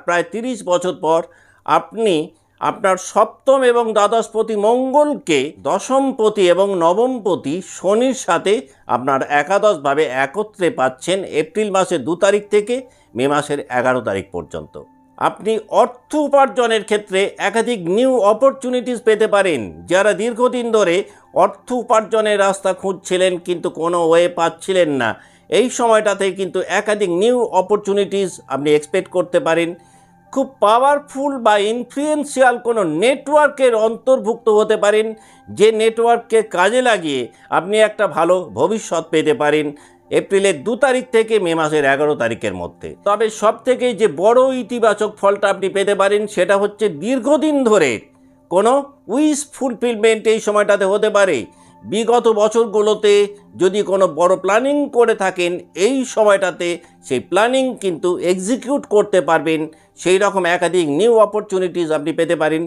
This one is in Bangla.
প্রায় 30 বছর পর আপনি আপনার সপ্তম এবং দ্বাদশপতি মঙ্গলকে দশমপতি এবং নবমপতি শনির সাথে আপনার একাদশভাবে একত্রে পাচ্ছেন এপ্রিল মাসের 2 তারিখ থেকে মে মাসের 11 তারিখ পর্যন্ত। আপনি অর্থ উপার্জনের ক্ষেত্রে একাধিক নিউ অপরচুনিটিস পেতে পারেন। যারা দীর্ঘদিন ধরে অর্থ উপার্জনের রাস্তা খুঁজছিলেন কিন্তু কোনো ওয়ে পাচ্ছিলেন না, এই সময়টাতে কিন্তু একাধিক নিউ অপরচুনিটিস আপনি এক্সপেক্ট করতে পারেন। খুব পাওয়ারফুল বা ইনফ্লুয়েন্সিয়াল কোনো নেটওয়ার্কের অন্তর্ভুক্ত হতে পারেন, যে নেটওয়ার্ককে কাজে লাগিয়ে আপনি একটা ভালো ভবিষ্যৎ পেতে পারেন এপ্রিলের 2 তারিখ থেকে মে মাসের 11 তারিখের মধ্যে। তবে সবথেকে যে বড় ইতিবাচক ফলটা আপনি পেতে পারেন সেটা হচ্ছে দীর্ঘদিন ধরে কোনো উইশ ফুলফিলমেন্ট এই সময়টাতে হতে পারে। বিগত বছরগুলোতে যদি কোনো বড় প্ল্যানিং করে থাকেন, এই সময়টাতে সেই প্ল্যানিং কিন্তু এক্সিকিউট করতে পারবেন। সেই রকম একাধিক নিউ অপরচুনিটিস আপনি পেতে পারেন।